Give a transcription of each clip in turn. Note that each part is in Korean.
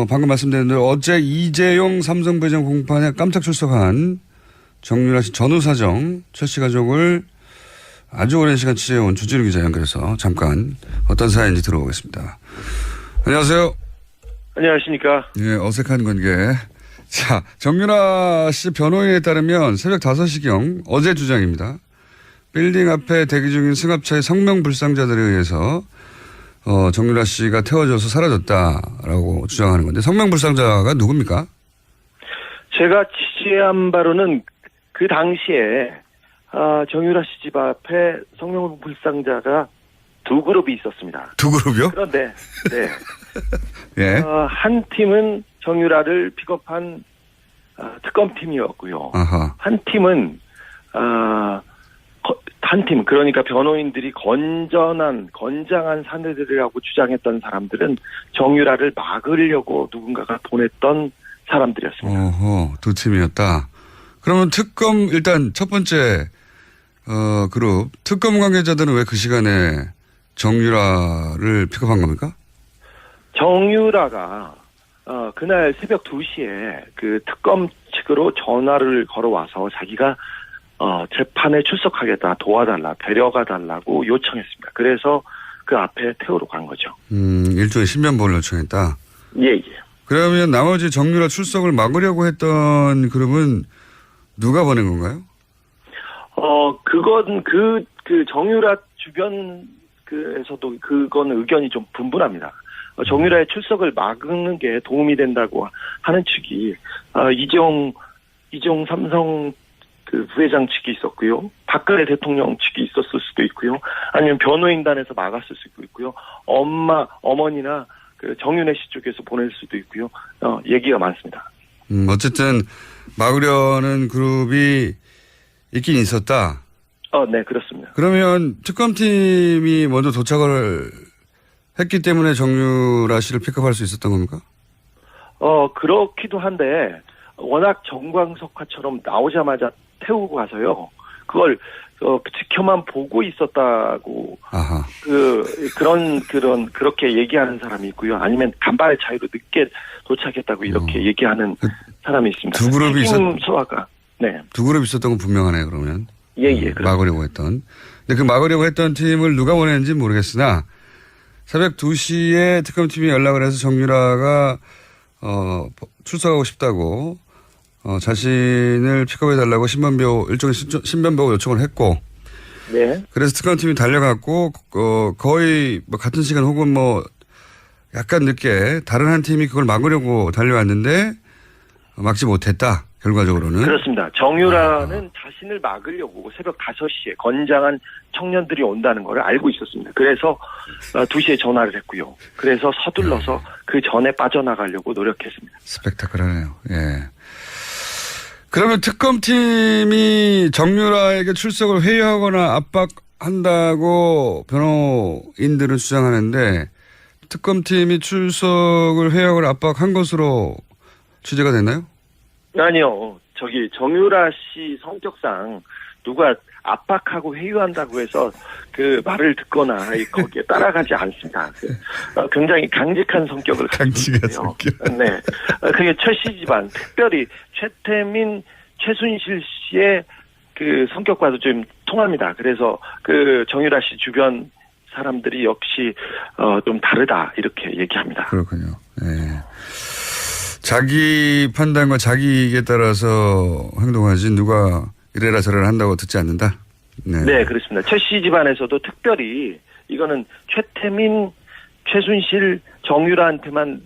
방금 말씀드린 대로 어제 이재용 삼성배정 공판에 깜짝 출석한 정유라 씨 전후 사정, 최 씨 가족을 아주 오랜 시간 취재해온 주진우 기자 연결해서 잠깐 어떤 사연인지 들어보겠습니다. 안녕하세요. 안녕하십니까. 예, 어색한 관계. 자, 정유라 씨 변호인에 따르면 새벽 5시경 어제 주장입니다. 빌딩 앞에 대기 중인 승합차의 성명 불상자들에 의해서 정유라 씨가 태워져서 사라졌다라고 주장하는 건데 성명 불상자가 누굽니까? 제가 취재한 바로는 그 당시에 정유라 씨 집 앞에 성명 불상자가 두 그룹이 있었습니다. 두 그룹이요? 그런데 네. 예. 한 팀은 정유라를 픽업한 특검팀이었고요. 아하. 한 팀은 한 팀, 그러니까 변호인들이 건장한 사내들이라고 주장했던 사람들은 정유라를 막으려고 누군가가 보냈던 사람들이었습니다. 어허, 두 팀이었다. 그러면 특검 일단 첫 번째 그룹 특검 관계자들은 왜 그 시간에 정유라를 픽업한 겁니까? 정유라가 그날 새벽 2시에 그 특검 측으로 전화를 걸어와서 자기가 재판에 출석하겠다, 도와달라, 데려가달라고 요청했습니다. 그래서 그 앞에 태우러 간 거죠. 일종의 신변보호를 요청했다. 예. 그러면 나머지 정유라 출석을 막으려고 했던 그룹은 누가 보낸 건가요? 그건 그 정유라 주변에서도 그건 의견이 좀 분분합니다. 정유라의 출석을 막는 게 도움이 된다고 하는 측이 이재용 삼성 그 부회장 측이 있었고요. 박근혜 대통령 측이 있었을 수도 있고요. 아니면 변호인단에서 막았을 수도 있고요. 어머니나 그 정윤혜 씨 쪽에서 보낼 수도 있고요. 얘기가 많습니다. 어쨌든 막으려는 그룹이 있긴 있었다. 네, 그렇습니다. 그러면 특검팀이 먼저 도착을 했기 때문에 정유라 씨를 픽업할 수 있었던 겁니까? 그렇기도 한데 워낙 정광석화처럼 나오자마자 태우고 가서요. 그걸 지켜만 보고 있었다고 아하. 그렇게 얘기하는 사람이 있고요. 아니면 간발의 차이로 늦게 도착했다고 이렇게 얘기하는 사람이 있습니다. 두 그룹이 소화가 네. 두 그룹 있었던 건 분명하네요. 그러면 막으려고 했던. 근데 그 막으려고 했던 팀을 누가 보냈는지 모르겠으나 새벽 2시에 특검팀이 연락을 해서 정유라가 출석하고 싶다고 자신을 픽업해달라고 일종의 신변보호 요청을 했고, 네. 그래서 특검팀이 달려갔고, 거의 뭐 같은 시간 혹은 뭐 약간 늦게 다른 한 팀이 그걸 막으려고 달려왔는데 막지 못했다. 결과적으로는. 그렇습니다. 정유라는 자신을 막으려고 새벽 5시에 건장한 청년들이 온다는 걸 알고 있었습니다. 그래서 2시에 전화를 했고요. 그래서 서둘러서 그 전에 빠져나가려고 노력했습니다. 스펙타클하네요. 예. 그러면 특검팀이 정유라에게 출석을 회유하거나 압박한다고 변호인들은 주장하는데 특검팀이 출석을 회유하거나 압박한 것으로 취재가 됐나요? 아니요. 정유라 씨 성격상 누가 압박하고 회유한다고 해서 그 말을 듣거나 거기에 따라가지 않습니다. 굉장히 강직한 성격을 가지고 있고요. 네. 그게 최 씨 집안, 특별히 최태민, 최순실 씨의 그 성격과도 좀 통합니다. 그래서 그 정유라 씨 주변 사람들이 역시 좀 다르다 이렇게 얘기합니다. 그렇군요. 네. 자기 판단과 자기 이익에 따라서 행동하지 누가 이래라 저래라 한다고 듣지 않는다? 네, 그렇습니다. 최 씨 집안에서도 특별히 이거는 최태민, 최순실, 정유라한테만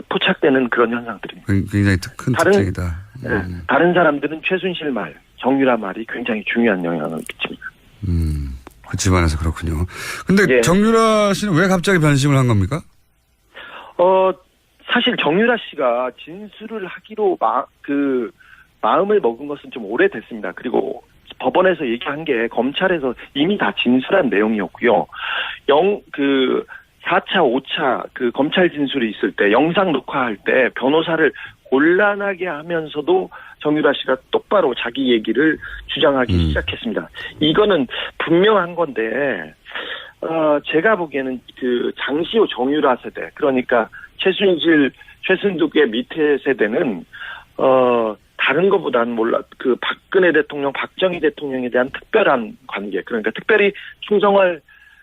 포착되는 그런 현상들입니다. 굉장히 큰 특징이다. 다른 사람들은 최순실 말, 정유라 말이 굉장히 중요한 영향을 미칩니다. 그 집안에서 그렇군요. 근데 예. 정유라 씨는 왜 갑자기 변심을 한 겁니까? 사실 정유라 씨가 진술을 하기로 마음을 먹은 것은 좀 오래됐습니다. 그리고 법원에서 얘기한 게 검찰에서 이미 다 진술한 내용이었고요. 4차, 5차 그 검찰 진술이 있을 때 영상 녹화할 때 변호사를 곤란하게 하면서도 정유라 씨가 똑바로 자기 얘기를 주장하기 시작했습니다. 이거는 분명한 건데 제가 보기에는 그 장시호 정유라 세대, 그러니까 최순실, 최순득의 밑에 세대는, 다른 것보다는 그 박근혜 대통령, 박정희 대통령에 대한 특별한 관계, 그러니까 특별히 충성할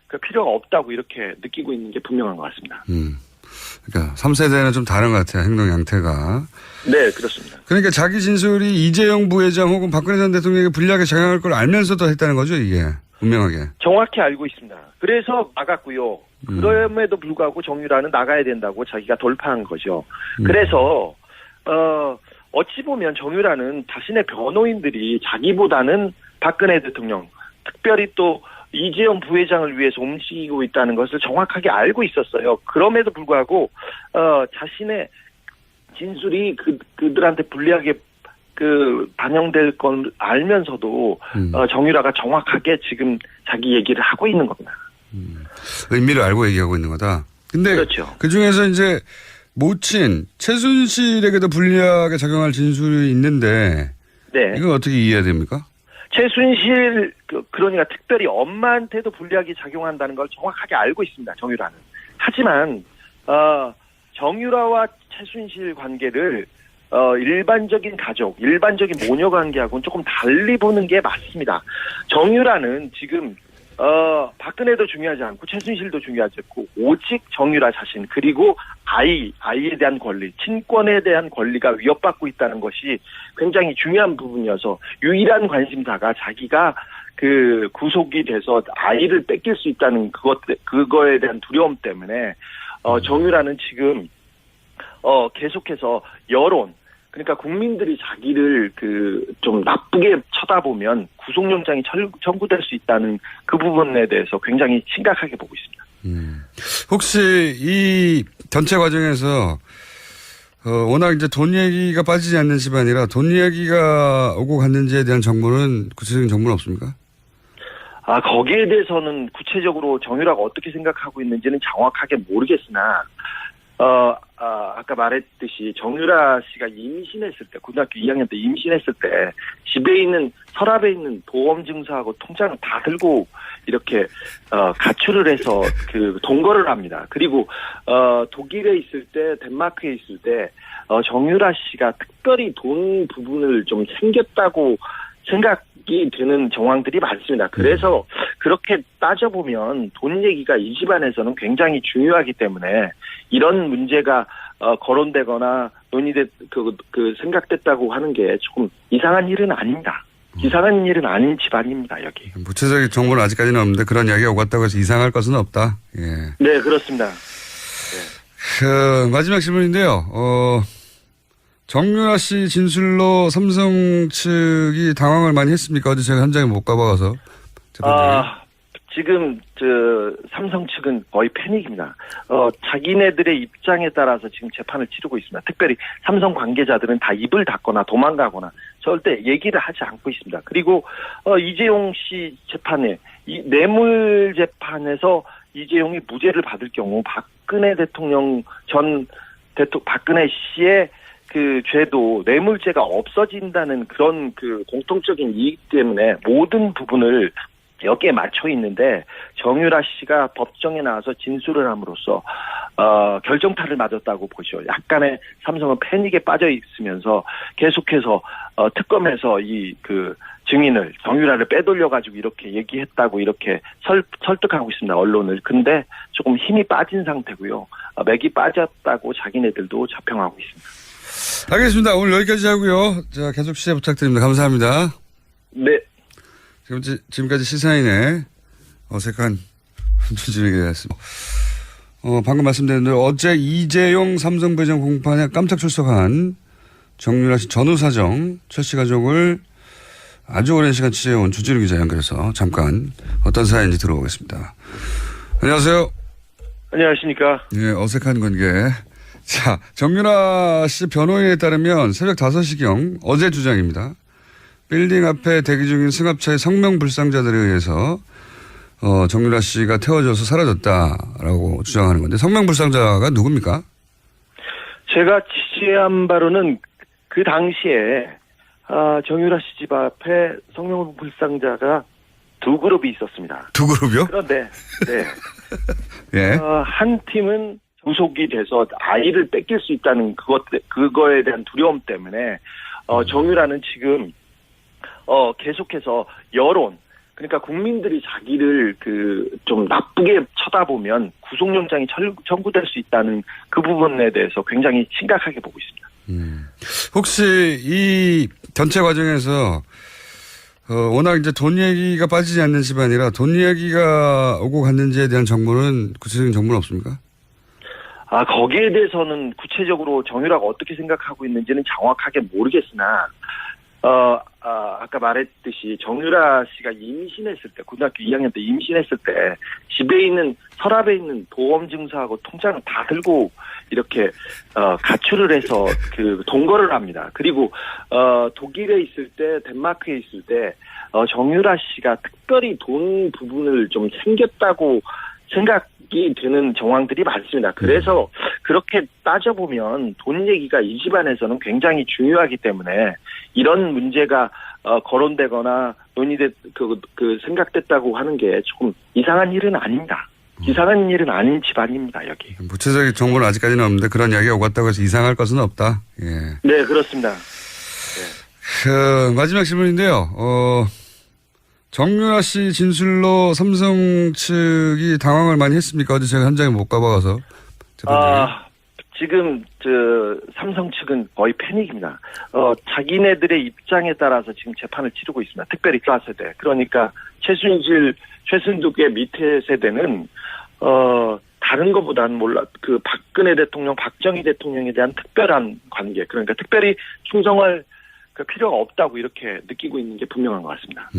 그 필요가 없다고 이렇게 느끼고 있는 게 분명한 것 같습니다. 그러니까 3세대는 좀 다른 것 같아요. 행동 양태가. 네, 그렇습니다. 그러니까 자기 진술이 이재용 부회장 혹은 박근혜 전 대통령에게 불리하게 작용할 걸 알면서도 했다는 거죠, 이게. 분명하게. 정확히 알고 있습니다. 그래서 막았고요. 그럼에도 불구하고 정유라는 나가야 된다고 자기가 돌파한 거죠. 그래서 어찌 보면 정유라는 자신의 변호인들이 자기보다는 박근혜 대통령, 특별히 또 이재용 부회장을 위해서 움직이고 있다는 것을 정확하게 알고 있었어요. 그럼에도 불구하고 자신의 진술이 그들한테 불리하게 반영될 건 알면서도 정유라가 정확하게 지금 자기 얘기를 하고 있는 겁니다. 의미를 알고 얘기하고 있는 거다. 근데 그렇죠. 그 중에서 이제 모친 최순실에게도 불리하게 작용할 진술이 있는데, 네. 이건 어떻게 이해해야 됩니까? 최순실, 그러니까 특별히 엄마한테도 불리하게 작용한다는 걸 정확하게 알고 있습니다, 정유라는. 하지만, 정유라와 최순실 관계를, 일반적인 가족, 일반적인 모녀 관계하고는 조금 달리 보는 게 맞습니다. 정유라는 지금, 박근혜도 중요하지 않고 최순실도 중요하지 않고 오직 정유라 자신, 그리고 아이에 대한 권리, 친권에 대한 권리가 위협받고 있다는 것이 굉장히 중요한 부분이어서 유일한 관심사가 자기가 구속이 돼서 아이를 뺏길 수 있다는 그거에 대한 두려움 때문에 정유라는 지금 계속해서 여론, 그러니까 국민들이 자기를 좀 나쁘게 쳐다보면 구속영장이 청구될 수 있다는 그 부분에 대해서 굉장히 심각하게 보고 있습니다. 혹시 이 전체 과정에서 워낙 이제 돈 얘기가 빠지지 않는 집안이라 돈 얘기가 오고 갔는지에 대한 정보는 구체적인 정보는 없습니까? 거기에 대해서는 구체적으로 정유라가 어떻게 생각하고 있는지는 정확하게 모르겠으나 아까 말했듯이 정유라 씨가 임신했을 때, 고등학교 2학년 때 임신했을 때 집에 있는, 서랍에 있는 보험 증서하고 통장을 다 들고 이렇게 가출을 해서 동거를 합니다. 그리고 독일에 있을 때, 덴마크에 있을 때 정유라 씨가 특별히 돈 부분을 좀 챙겼다고 생각이 되는 정황들이 많습니다. 그래서 그렇게 따져보면 돈 얘기가 이 집안에서는 굉장히 중요하기 때문에 이런 문제가 거론되거나 생각됐다고 하는 게 조금 이상한 일은 아닙니다. 이상한 일은 아닌 집안입니다, 여기. 구체적인 정보는 아직까지는 없는데 그런 이야기가 오고 갔다고 해서 이상할 것은 없다. 예. 네, 그렇습니다. 네. 마지막 질문인데요. 정유라 씨 진술로 삼성 측이 당황을 많이 했습니까? 어제 제가 현장에 못 가봐서. 지금 삼성 측은 거의 패닉입니다. 자기네들의 입장에 따라서 지금 재판을 치르고 있습니다. 특별히 삼성 관계자들은 다 입을 닫거나 도망가거나 절대 얘기를 하지 않고 있습니다. 그리고 이재용 씨 재판에, 이 뇌물 재판에서 이재용이 무죄를 받을 경우 박근혜 대통령 박근혜 씨의 죄도 뇌물죄가 없어진다는 그런 공통적인 이익 때문에 모든 부분을 여기에 맞춰 있는데 정유라 씨가 법정에 나와서 진술을 함으로써 결정타를 맞았다고 보죠. 약간의 삼성은 패닉에 빠져 있으면서 계속해서 특검에서 증인을, 정유라를 빼돌려 가지고 이렇게 얘기했다고 이렇게 설득하고 있습니다, 언론을. 근데 조금 힘이 빠진 상태고요. 맥이 빠졌다고 자기네들도 자평하고 있습니다. 알겠습니다. 오늘 여기까지 하고요. 자, 계속 시작 부탁드립니다. 감사합니다. 네. 지금까지 시사인의 어색한 주진에게였습니다. 방금 말씀드린 대로 어제 이재용 삼성 부회장 공판에 깜짝 출석한 정유라 씨 전후 사정, 최 씨 가족을 아주 오랜 시간 취재해온 주진우 기자 연결해서 잠깐 어떤 사연인지 들어보겠습니다. 안녕하세요. 안녕하십니까. 예, 어색한 관계. 자, 정유라 씨 변호인에 따르면 새벽 5시경 어제 주장입니다. 빌딩 앞에 대기 중인 승합차의 성명불상자들에 의해서 정유라 씨가 태워져서 사라졌다라고 주장하는 건데 성명불상자가 누굽니까? 제가 취재한 바로는 그 당시에 정유라 씨 집 앞에 성명불상자가 두 그룹이 있었습니다. 두 그룹이요? 그런데 네. 예. 한 팀은 구속이 돼서 아이를 뺏길 수 있다는 그거에 대한 두려움 때문에 정유라는 지금 계속해서 여론, 그러니까 국민들이 자기를 좀 나쁘게 쳐다보면 구속영장이 청구될 수 있다는 그 부분에 대해서 굉장히 심각하게 보고 있습니다. 혹시 이 전체 과정에서 워낙 이제 돈 얘기가 빠지지 않는 집안이라 돈 얘기가 오고 갔는지에 대한 정보는 구체적인 정보는 없습니까? 거기에 대해서는 구체적으로 정유라가 어떻게 생각하고 있는지는 정확하게 모르겠으나 아까 말했듯이 정유라 씨가 임신했을 때, 고등학교 2학년 때 임신했을 때 집에 있는 서랍에 있는 보험 증서하고 통장을 다 들고 이렇게 가출을 해서 그 동거를 합니다. 그리고 독일에 있을 때, 덴마크에 있을 때 정유라 씨가 특별히 돈 부분을 좀 챙겼다고 생각이 되는 정황들이 많습니다. 그래서 그렇게 따져보면 돈 얘기가 이 집안에서는 굉장히 중요하기 때문에 이런 문제가 거론되거나 생각됐다고 하는 게 조금 이상한 일은 아닙니다. 이상한 일은 아닌 집안입니다, 여기. 구체적인 정보는 아직까지는 없는데 그런 이야기가 오갔다고 해서 이상할 것은 없다. 예. 네, 그렇습니다. 마지막 질문인데요. 정유라 씨 진술로 삼성 측이 당황을 많이 했습니까? 어제 제가 현장에 못 가봐서. 지금 삼성 측은 거의 패닉입니다. 자기네들의 입장에 따라서 지금 재판을 치르고 있습니다. 특별히 4세대. 그러니까 최순득의 밑에 세대는 다른 것보다는 박근혜 대통령, 박정희 대통령에 대한 특별한 관계, 그러니까 특별히 충성할 필요가 없다고 이렇게 느끼고 있는 게 분명한 것 같습니다.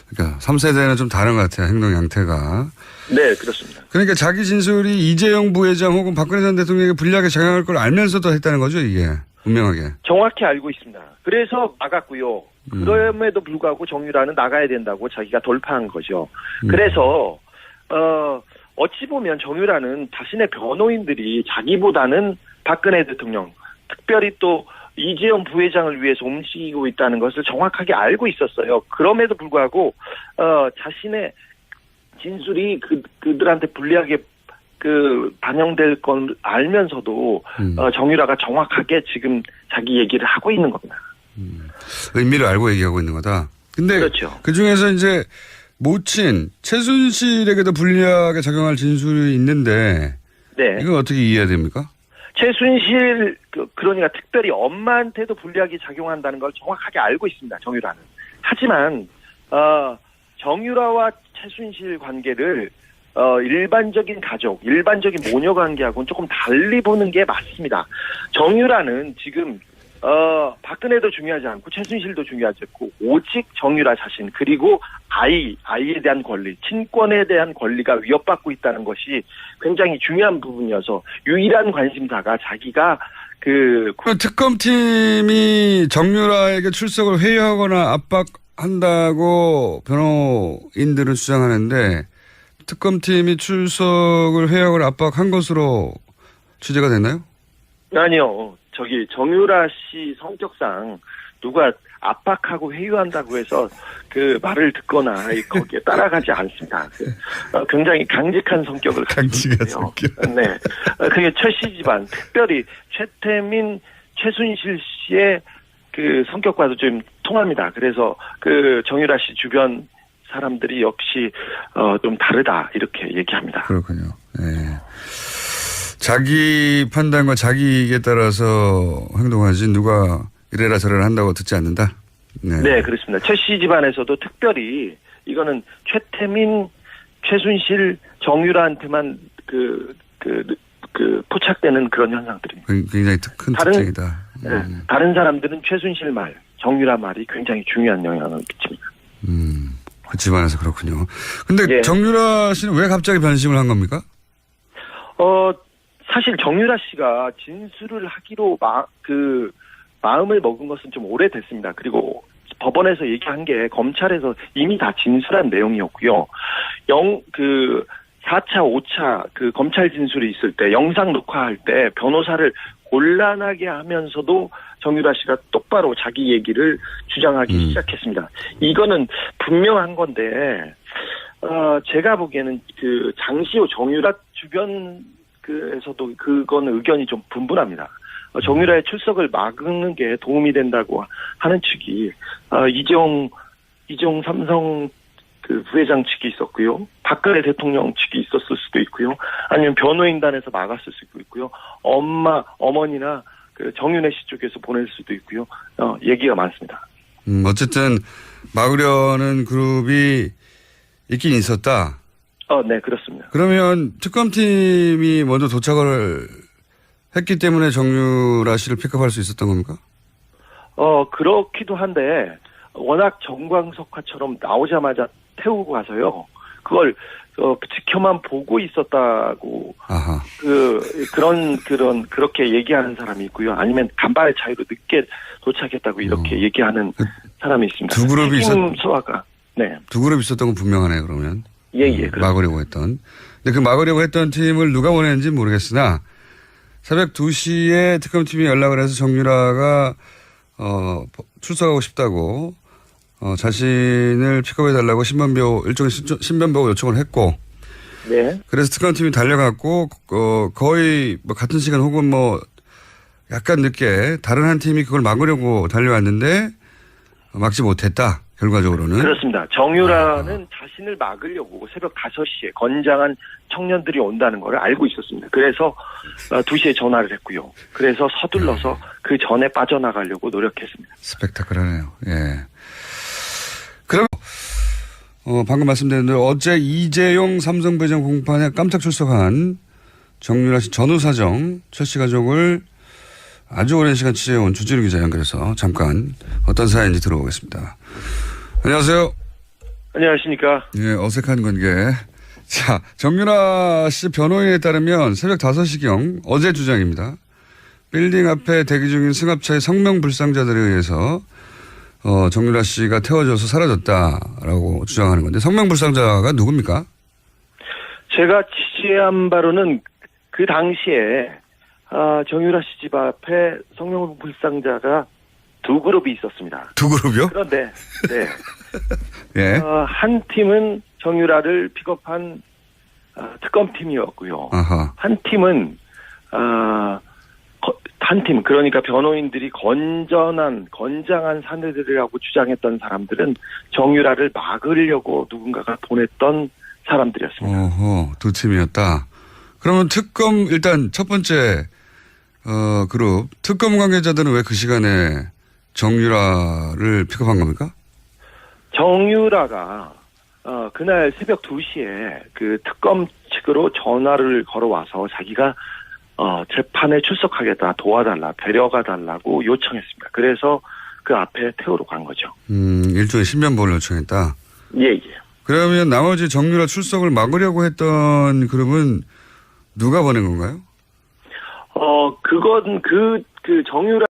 그러니까 3세대는 좀 다른 것 같아요. 행동 양태가. 네, 그렇습니다. 그러니까 자기 진술이 이재용 부회장 혹은 박근혜 전 대통령에게 불리하게 작용할 걸 알면서도 했다는 거죠, 이게. 분명하게. 정확히 알고 있습니다. 그래서 나갔고요. 그럼에도 불구하고 정유라는 나가야 된다고 자기가 돌파한 거죠. 그래서 어찌 보면 정유라는 자신의 변호인들이 자기보다는 박근혜 대통령, 특별히 또 이재용 부회장을 위해서 움직이고 있다는 것을 정확하게 알고 있었어요. 그럼에도 불구하고 자신의 진술이 그들한테 불리하게 반영될 건 알면서도 정유라가 정확하게 지금 자기 얘기를 하고 있는 겁니다. 의미를 알고 얘기하고 있는 거다. 근데 그렇죠. 그중에서 이제 모친 최순실에게도 불리하게 작용할 진술이 있는데 네. 이건 어떻게 이해해야 됩니까? 최순실 그러니까 특별히 엄마한테도 불리하게 작용한다는 걸 정확하게 알고 있습니다. 정유라는. 하지만 정유라와 최순실 관계를 일반적인 가족, 일반적인 모녀 관계하고는 조금 달리 보는 게 맞습니다. 정유라는 지금 박근혜도 중요하지 않고 최순실도 중요하지 않고 오직 정유라 자신 그리고 아이에 대한 권리, 친권에 대한 권리가 위협받고 있다는 것이 굉장히 중요한 부분이어서 유일한 관심사가 자기가 특검팀이 정유라에게 출석을 회유하거나 압박한다고 변호인들은 주장하는데 특검팀이 출석을 회유하거나 압박한 것으로 취재가 됐나요? 아니요. 정유라 씨 성격상 누가 압박하고 회유한다고 해서 말을 듣거나 거기에 따라가지 않습니다. 굉장히 강직한 성격을 가지고 있어요. 네. 그게 최씨 집안, 특별히 최태민, 최순실 씨의 성격과도 좀 통합니다. 그래서 정유라 씨 주변 사람들이 역시 좀 다르다 이렇게 얘기합니다. 그렇군요. 네. 자기 판단과 자기 이익에 따라서 행동하지 누가 이래라 저래라 한다고 듣지 않는다? 네, 그렇습니다. 최씨 집안에서도 특별히 이거는 최태민, 최순실, 정유라한테만 포착되는 그런 현상들입니다. 굉장히 큰 특징이다. 다른 사람들은 최순실 말, 정유라 말이 굉장히 중요한 영향을 미칩니다. 그 집안에서 그렇군요. 근데 정유라 씨는 왜 갑자기 변심을 한 겁니까? 사실 정유라 씨가 진술을 하기로 마음을 먹은 것은 좀 오래됐습니다. 그리고 법원에서 얘기한 게 검찰에서 이미 다 진술한 내용이었고요. 4차, 5차 검찰 진술이 있을 때 영상 녹화할 때 변호사를 곤란하게 하면서도 정유라 씨가 똑바로 자기 얘기를 주장하기 시작했습니다. 이거는 분명한 건데, 제가 보기에는 그 장시호 정유라 주변 에서도 그거는 의견이 좀 분분합니다. 정유라의 출석을 막는 게 도움이 된다고 하는 측이, 이재용 삼성 그 부회장 측이 있었고요. 박근혜 대통령 측이 있었을 수도 있고요. 아니면 변호인단에서 막았을 수도 있고요. 어머니나 그 정윤혜 씨 쪽에서 보낼 수도 있고요. 얘기가 많습니다. 어쨌든 막으려는 그룹이 있긴 있었다. 네, 그렇습니다. 그러면 특검팀이 먼저 도착을 했기 때문에 정유라 씨를 픽업할 수 있었던 겁니까? 그렇기도 한데, 워낙 정광석화처럼 나오자마자 태우고 가서요. 그걸 지켜만 보고 있었다고. 아하. 그렇게 얘기하는 사람이 있고요. 아니면 간발의 차이로 늦게 도착했다고 이렇게 얘기하는 사람이 있습니다. 두 그룹이 소화가. 네. 두 그룹 있었던 건 분명하네요, 그러면. 예. 막으려고 했던. 근데 그 막으려고 했던 팀을 누가 보냈는지 모르겠으나 새벽 2시에 특검팀이 연락을 해서 정유라가 출석하고 싶다고 자신을 픽업해달라고 일종의 신변보호 요청을 했고, 네. 그래서 특검팀이 달려갔고, 거의 뭐 같은 시간 혹은 뭐 약간 늦게 다른 한 팀이 그걸 막으려고 달려왔는데 막지 못했다. 결과적으로는. 그렇습니다. 정유라는 자신을 막으려고 새벽 5시에 건장한 청년들이 온다는 걸 알고 있었습니다. 그래서 2시에 전화를 했고요. 그래서 서둘러서 그 전에 빠져나가려고 노력했습니다. 스펙타클하네요. 예. 그럼 방금 말씀드린 대로 어제 이재용 삼성 부회장 공판에 깜짝 출석한 정유라 씨 전후사정 최씨 가족을 아주 오랜 시간 취재해온 주진우 기자 연결해서 잠깐 어떤 사연인지 들어보겠습니다. 안녕하세요. 안녕하십니까. 예, 어색한 관계. 자, 정유라 씨 변호인에 따르면 새벽 5시경 어제 주장입니다. 빌딩 앞에 대기 중인 승합차의 성명불상자들에 의해서 정유라 씨가 태워져서 사라졌다라고 주장하는 건데 성명불상자가 누굽니까? 제가 취재한 바로는 그 당시에 정유라 씨 집 앞에 성명불상자가 두 그룹이 있었습니다. 두 그룹이요? 그런데 네. 예. 한 팀은 정유라를 픽업한 특검팀이었고요. 아하. 한 팀은 그러니까 변호인들이 건장한 사내들이라고 주장했던 사람들은 정유라를 막으려고 누군가가 보냈던 사람들이었습니다. 어허, 두 팀이었다. 그러면 일단 첫 번째 그룹 특검 관계자들은 왜 그 시간에 정유라를 픽업한 겁니까? 정유라가 그날 새벽 2시에 그 특검 측으로 전화를 걸어와서 자기가 재판에 출석하겠다, 도와달라, 데려가달라고 요청했습니다. 그래서 그 앞에 태우러 간 거죠. 일종의 신변보호를 요청했다. 예. 그러면 나머지 정유라 출석을 막으려고 했던 그룹은 누가 보낸 건가요? 그건 그 정유라